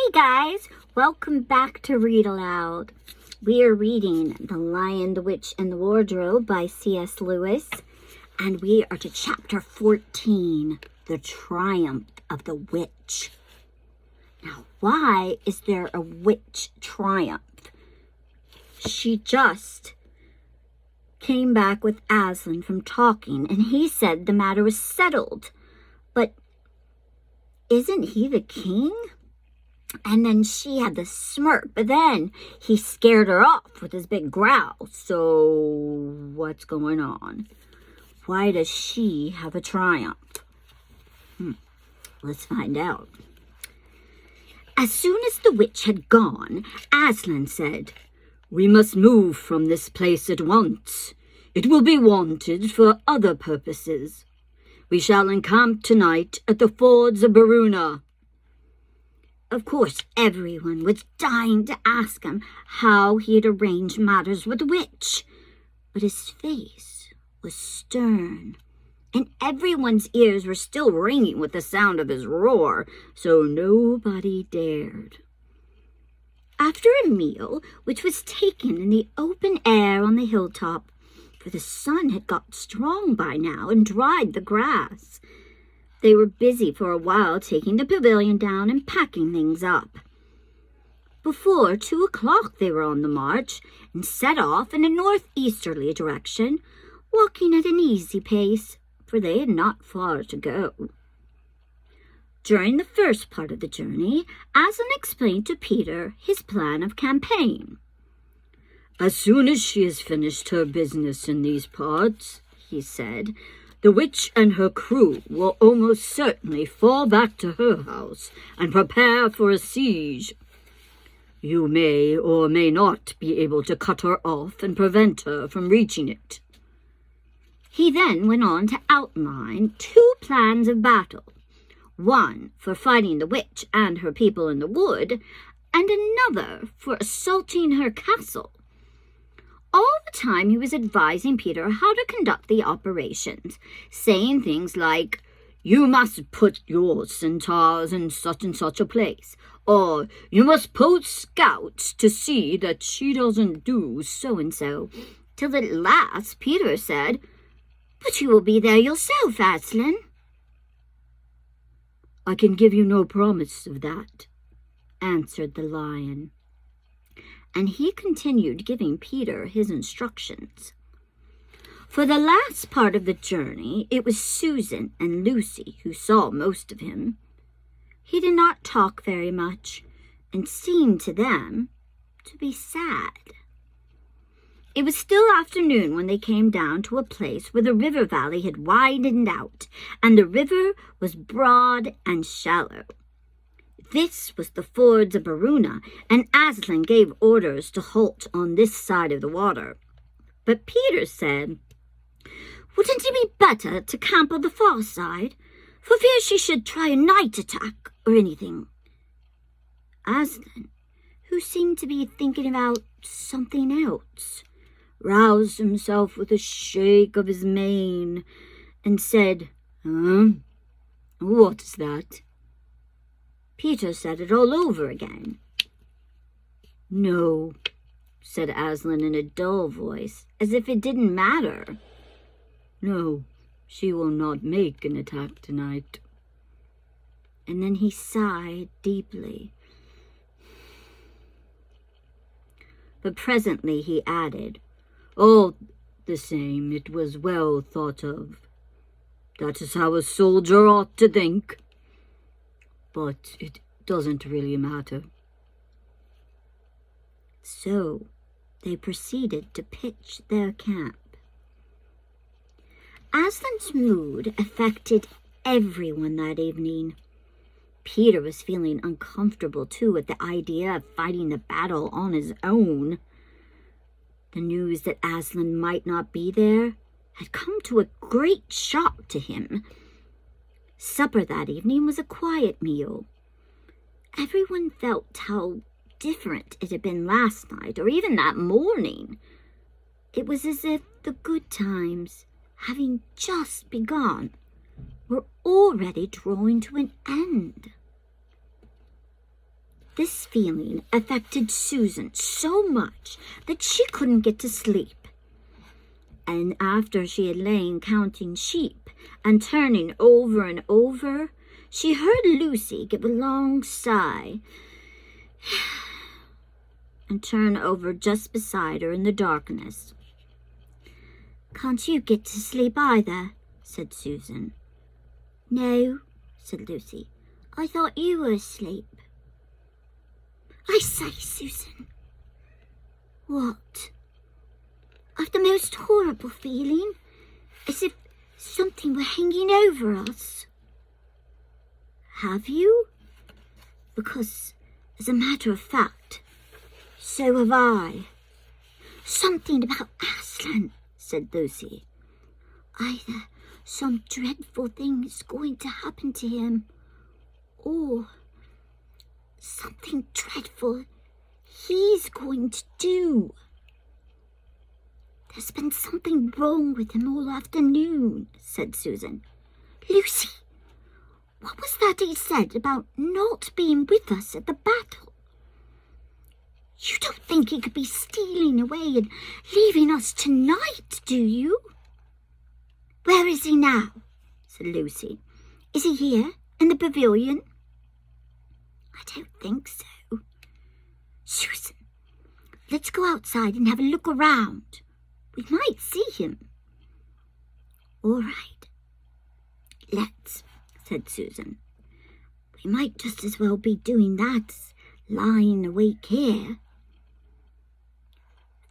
Hey guys, welcome back to Read Aloud. We are reading The Lion, the Witch, and the Wardrobe by C.S. Lewis, and we are to chapter 14, The Triumph of the Witch. Now, why is there a witch triumph? She just came back with Aslan from talking, and he said the matter was settled. But isn't he the king? And then she had the smirk, but then he scared her off with his big growl. So what's going on? Why does she have a triumph? Let's find out. As soon as the witch had gone, Aslan said, "We must move from this place at once. It will be wanted for other purposes. We shall encamp tonight at the fords of Baruna." Of course, everyone was dying to ask him how he had arranged matters with the witch, but his face was stern, and everyone's ears were still ringing with the sound of his roar, so nobody dared. After a meal, which was taken in the open air on the hilltop, for the sun had got strong by now and dried the grass, they were busy for a while taking the pavilion down and packing things up. Before 2 o'clock they were on the march and set off in a northeasterly direction, walking at an easy pace, for they had not far to go. During the first part of the journey, Aslan explained to Peter his plan of campaign. "As soon as she has finished her business in these parts," he said, "the witch and her crew will almost certainly fall back to her house and prepare for a siege. You may or may not be able to cut her off and prevent her from reaching it." He then went on to outline 2 plans of battle, one for fighting the witch and her people in the wood, and another for assaulting her castle. All the time he was advising Peter how to conduct the operations, saying things like, "You must put your centaurs in such and such a place," or "You must post scouts to see that she doesn't do so and so," till at last Peter said, "But you will be there yourself, Aslan." "I can give you no promise of that," answered the lion. And he continued giving Peter his instructions. For the last part of the journey, it was Susan and Lucy who saw most of him. He did not talk very much, and seemed to them to be sad. It was still afternoon when they came down to a place where the river valley had widened out, and the river was broad and shallow. This was the fords of Baruna, and Aslan gave orders to halt on this side of the water. But Peter said, "Wouldn't it be better to camp on the far side, for fear she should try a night attack or anything?" Aslan, who seemed to be thinking about something else, roused himself with a shake of his mane and said, "What is that?" Peter said it all over again. "No," said Aslan in a dull voice, as if it didn't matter. "No, she will not make an attack tonight." And then he sighed deeply. But presently he added, "All the same, it was well thought of. That is how a soldier ought to think. But it doesn't really matter." So they proceeded to pitch their camp. Aslan's mood affected everyone that evening. Peter was feeling uncomfortable, too, at the idea of fighting the battle on his own. The news that Aslan might not be there had come to a great shock to him. Supper that evening was a quiet meal. Everyone felt how different it had been last night, or even that morning. It was as if the good times, having just begun, were already drawing to an end. This feeling affected Susan so much that she couldn't get to sleep. And after she had lain counting sheep and turning over and over, she heard Lucy give a long sigh and turn over just beside her in the darkness. "Can't you get to sleep either?" said Susan. "No," said Lucy. "I thought you were asleep." "I say, Susan." "What?" "I've the most horrible feeling, as if something were hanging over us." "Have you?" "Because, as a matter of fact, so have I." "Something about Aslan," said Lucy. "Either some dreadful thing is going to happen to him, or something dreadful he's going to do. There's been something wrong with him all afternoon," said Susan. "Lucy, what was that he said about not being with us at the battle? You don't think he could be stealing away and leaving us tonight, do you?" "Where is he now?" said Lucy. "Is he here in the pavilion?" "I don't think so." "Susan, let's go outside and have a look around. We might see him." "All right, let's," said Susan. "We might just as well be doing that as lying awake here."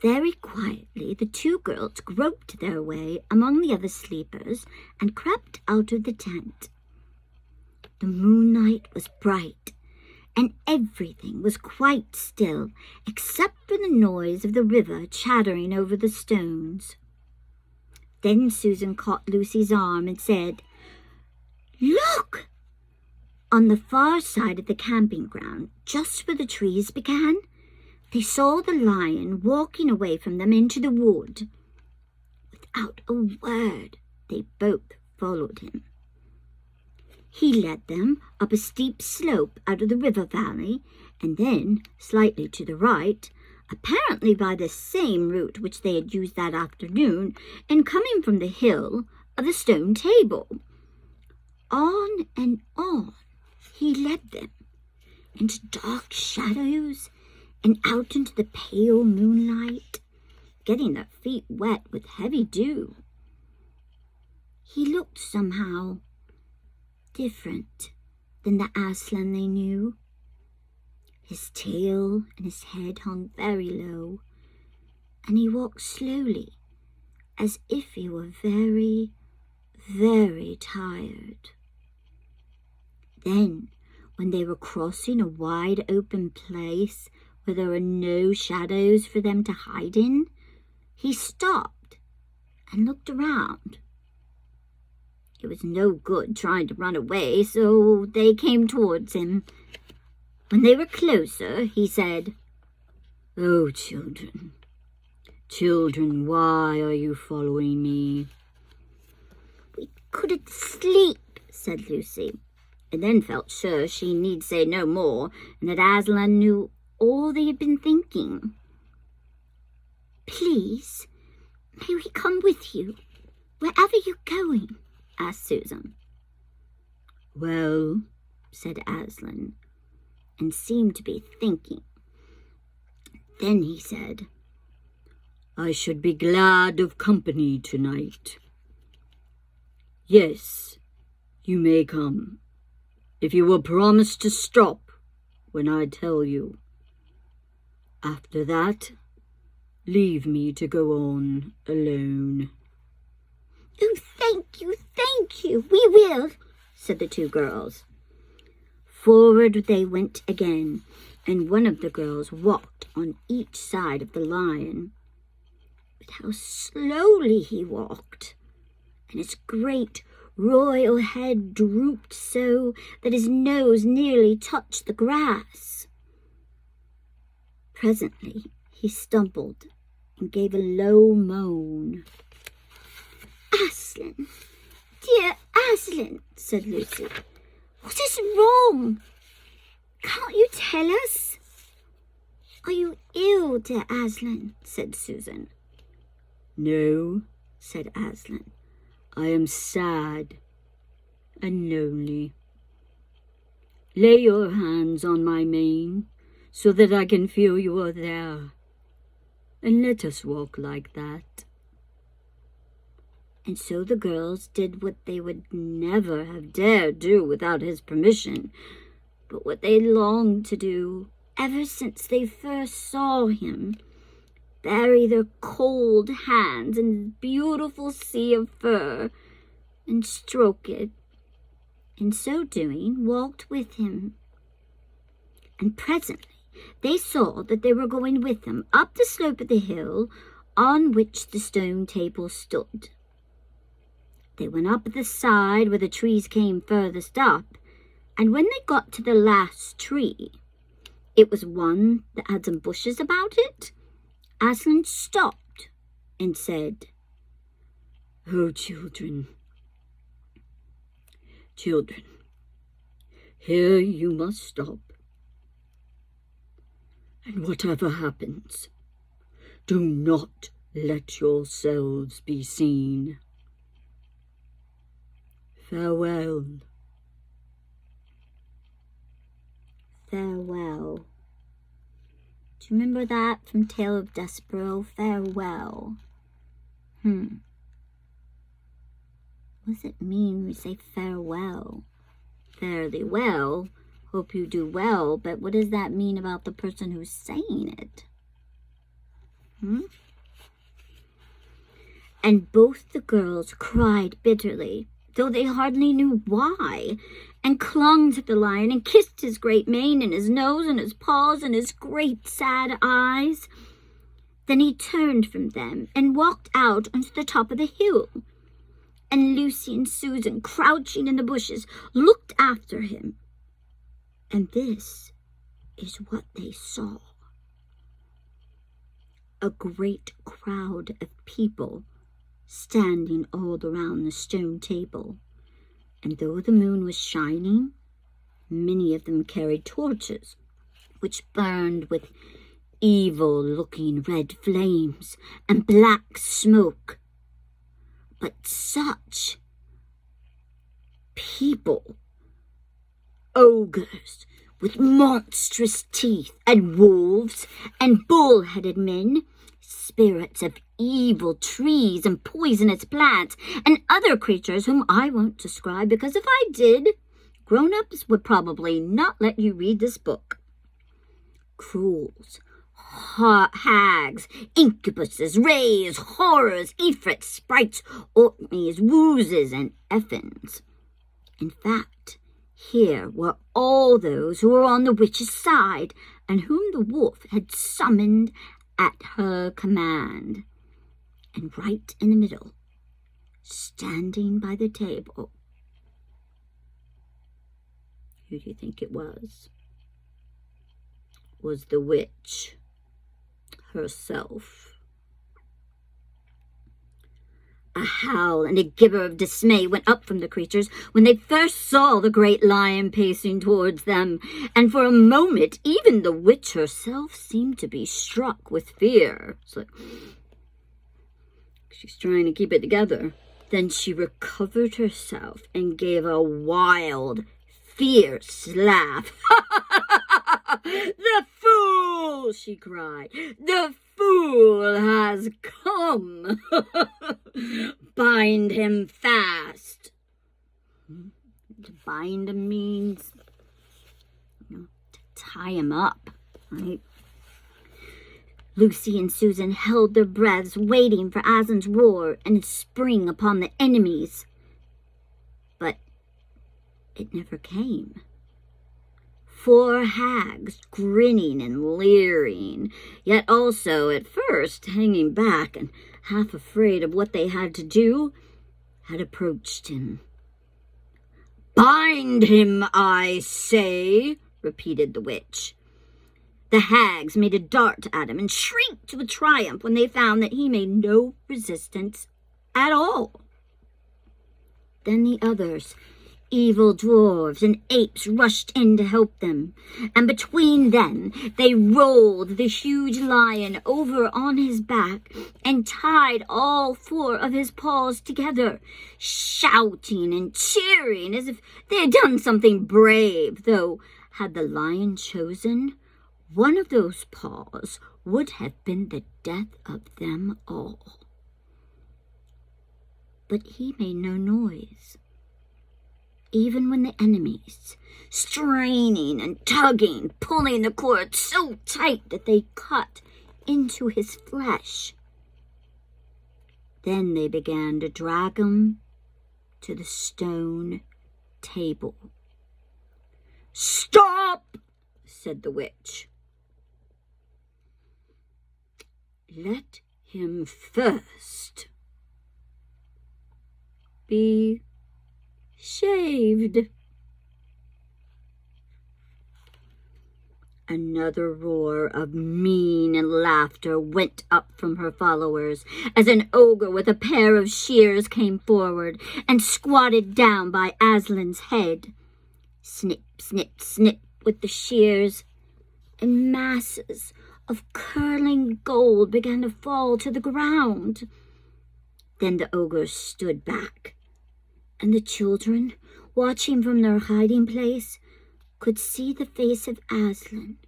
Very quietly, the two girls groped their way among the other sleepers and crept out of the tent. The moonlight was bright, and everything was quite still, except for the noise of the river chattering over the stones. Then Susan caught Lucy's arm and said, "Look!" On the far side of the camping ground, just where the trees began, they saw the lion walking away from them into the wood. Without a word, they both followed him. He led them up a steep slope out of the river valley, and then, slightly to the right, apparently by the same route which they had used that afternoon, and coming from the hill of the stone table. On and on he led them, into dark shadows and out into the pale moonlight, getting their feet wet with heavy dew. He looked somehow different than the Aslan they knew. His tail and his head hung very low, and he walked slowly, as if he were very, very tired. Then, when they were crossing a wide open place where there were no shadows for them to hide in, he stopped and looked around. It was no good trying to run away, so they came towards him. When they were closer, he said, "Oh, children, children, why are you following me?" "We couldn't sleep," said Lucy, and then felt sure she need say no more, and that Aslan knew all they had been thinking. "Please, may we come with you, wherever you're going?" asked Susan. "Well," said Aslan, and seemed to be thinking. Then he said, "I should be glad of company tonight. Yes, you may come, if you will promise to stop when I tell you. After that, leave me to go on alone." "Oh, thank you, we will," said the two girls. Forward they went again, and one of the girls walked on each side of the lion. But how slowly he walked, and his great royal head drooped so that his nose nearly touched the grass. Presently he stumbled and gave a low moan. "Aslan, dear Aslan," said Lucy, "what is wrong? Can't you tell tell us? Are you ill, dear Aslan? Said Susan. No, said Aslan. I am sad and lonely. Lay your hands on my mane so that I can feel you are there, and let us walk like that. And so the girls did what they would never have dared do without his permission, but what they longed to do ever since they first saw him: bury their cold hands in his beautiful sea of fur and stroke it. In so doing, walked with him. And presently they saw that they were going with him up the slope of the hill on which the stone table stood. They went up the side where the trees came furthest up, and when they got to the last tree, it was one that had some bushes about it, Aslan stopped and said, "Oh, children, here you must stop. And whatever happens, do not let yourselves be seen. Farewell." Farewell. Do you remember that from Tale of Despereaux? Farewell. What does it mean when we say farewell? Fairly well. Hope you do well. But what does that mean about the person who's saying it? And both the girls cried bitterly, though they hardly knew why, and clung to the lion and kissed his great mane and his nose and his paws and his great sad eyes. Then he turned from them and walked out onto the top of the hill. And Lucy and Susan, crouching in the bushes, looked after him. And this is what they saw. A great crowd of people standing all around the stone table. And though the moon was shining, many of them carried torches, which burned with evil-looking red flames and black smoke. But such people, ogres with monstrous teeth, and wolves and bull-headed men, spirits of evil trees and poisonous plants, and other creatures whom I won't describe, because if I did, grown-ups would probably not let you read this book. Cruels, hags, incubuses, rays, horrors, ifrits, sprites, orkneys, woozes, and effins. In fact, here were all those who were on the witch's side, and whom the wolf had summoned at her command. And right in the middle, standing by the table, who do you think it was? Was the witch herself. A howl and a gibber of dismay went up from the creatures when they first saw the great lion pacing towards them, and for a moment even the witch herself seemed to be struck with fear. It's like she's trying to keep it together. Then she recovered herself and gave a wild, fierce laugh. "The fool!" she cried. "The fool has come. Bind him fast." To bind him means to tie him up, right? Lucy and Susan held their breaths, waiting for Aslan's roar and his spring upon the enemies. But it never came. 4 hags, grinning and leering, yet also at first hanging back and half afraid of what they had to do, had approached him. "Bind him, I say," repeated the witch. The hags made a dart at him and shrieked with triumph when they found that he made no resistance at all. Then the others, Evil dwarves and apes rushed in to help them, and between them they rolled the huge lion over on his back and tied all 4 of his paws together, shouting and cheering as if they had done something brave, though had the lion chosen, one of those paws would have been the death of them all. But he made no noise. Even when the enemies, straining and tugging, pulling the cord so tight that they cut into his flesh. Then they began to drag him to the stone table. "Stop!" said the witch. "Let him first be shaved." Another roar of mean laughter went up from her followers as an ogre with a pair of shears came forward and squatted down by Aslan's head. Snip, snip, snip with the shears, and masses of curling gold began to fall to the ground. Then the ogre stood back, and the children, watching from their hiding place, could see the face of Aslan,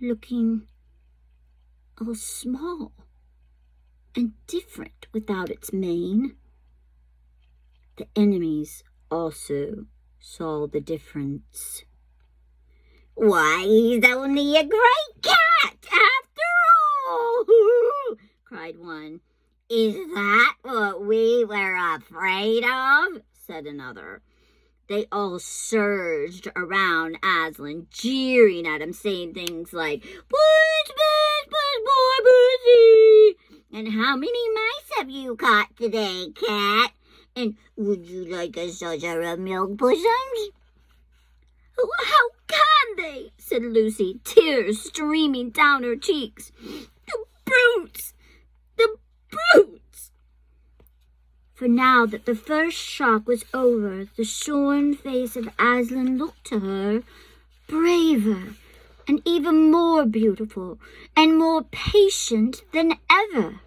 looking all small and different without its mane. The enemies also saw the difference. "Why, he's only a great cat, after all!" cried one. "Is that what we were afraid of?" said another. They all surged around Aslan, jeering at him, saying things like, "Push, push, push, boy, pussy! And how many mice have you caught today, cat? And would you like a saucer of milk pussums?" "How can they?" said Lucy, tears streaming down her cheeks. "The brutes! The brutes!" For now that the first shock was over, the shorn face of Aslan looked to her braver and even more beautiful and more patient than ever.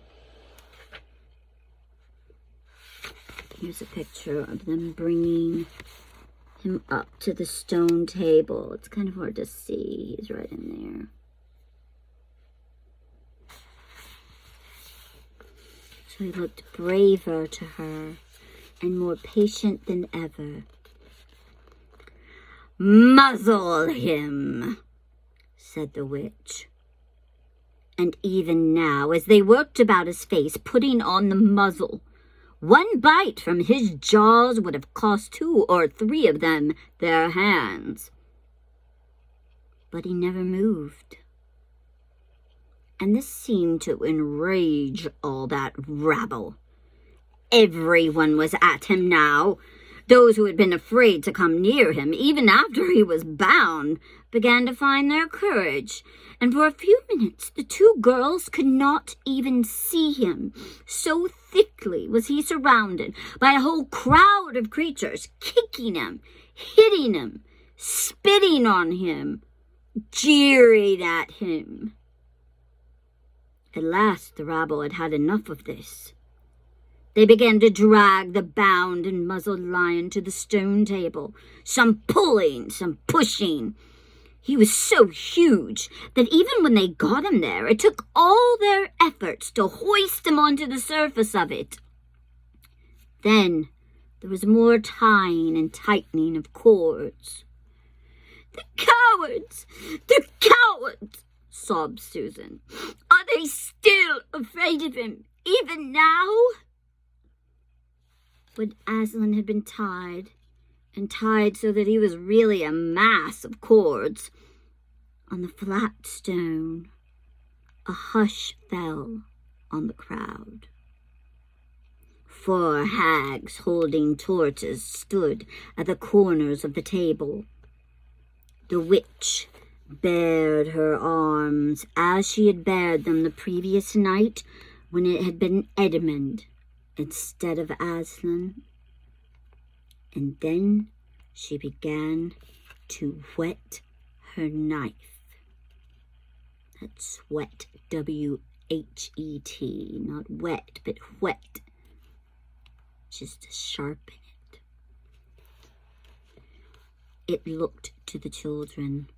Here's a picture of them bringing him up to the stone table. It's kind of hard to see. He's right in there. So he looked braver to her and more patient than ever. "Muzzle him," said the witch. And even now, as they worked about his face, putting on the muzzle, one bite from his jaws would have cost 2 or 3 of them their hands. But he never moved. And this seemed to enrage all that rabble. Everyone was at him now. Those who had been afraid to come near him, even after he was bound, began to find their courage. And for a few minutes, the 2 girls could not even see him. So thickly was he surrounded by a whole crowd of creatures, kicking him, hitting him, spitting on him, jeering at him. At last the rabble had had enough of this. They began to drag the bound and muzzled lion to the stone table, some pulling, some pushing. He was so huge that even when they got him there, it took all their efforts to hoist him onto the surface of it. Then there was more tying and tightening of cords. "The cowards! The cowards!" sobbed Susan. "Are they still afraid of him, even now?" When Aslan had been tied, and tied so that he was really a mass of cords, on the flat stone, a hush fell on the crowd. 4 hags holding torches stood at the corners of the table. The witch bared her arms as she had bared them the previous night when it had been Edmund instead of Aslan. And then she began to whet her knife. That's wet, W-H-E-T, not wet, but whet, just to sharpen it. It looked to the children,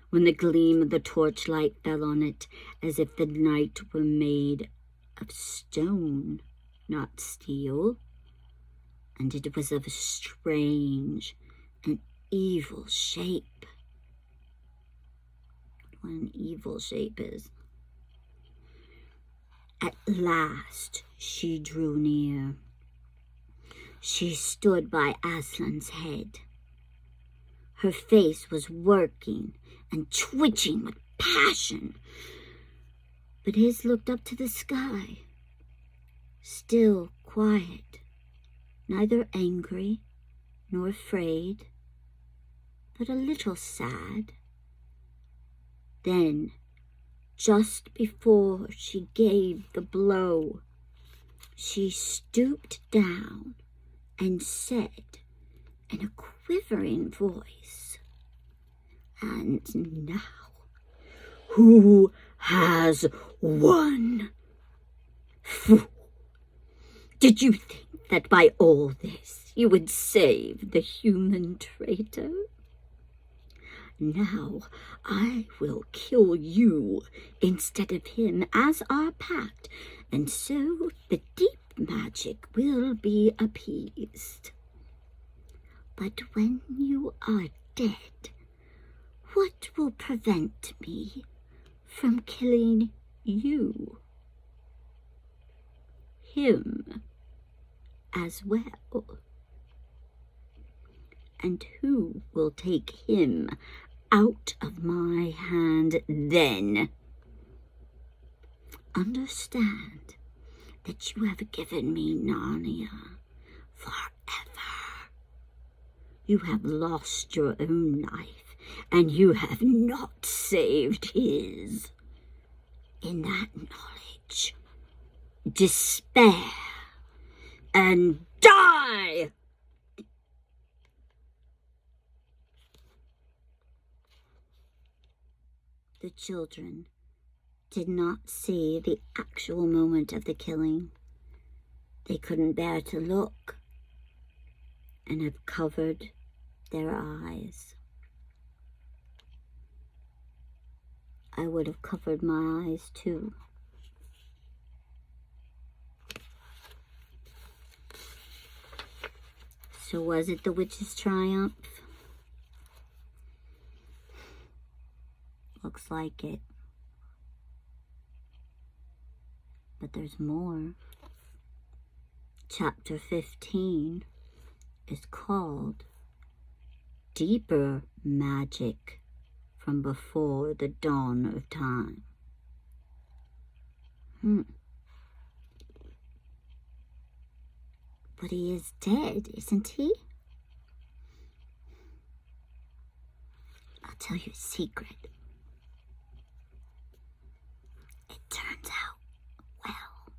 when the gleam of the torchlight fell on it, as if the night were made of stone, not steel, and it was of a strange and evil shape. What an evil shape is. At last she drew near. She stood by Aslan's head. Her face was working and twitching with passion, but his looked up to the sky, still quiet, neither angry nor afraid, but a little sad. Then, just before she gave the blow, she stooped down and said in a quivering voice, "And now, who has won? Fool! Did you think that by all this you would save the human traitor? Now I will kill you instead of him as our pact, and so the deep magic will be appeased. But when you are dead, what will prevent me from killing you? Him as well. And who will take him out of my hand then? Understand that you have given me Narnia forever. You have lost your own life, and you have not saved his. In that knowledge, despair and die!" The children did not see the actual moment of the killing. They couldn't bear to look and have covered their eyes. I would have covered my eyes too. So was it the witch's triumph? Looks like it. But there's more. Chapter 15 is called Deeper Magic from Before the Dawn of Time. But he is dead, isn't he? I'll tell you a secret. It turns out well.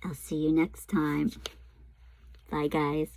I'll see you next time. Bye, guys.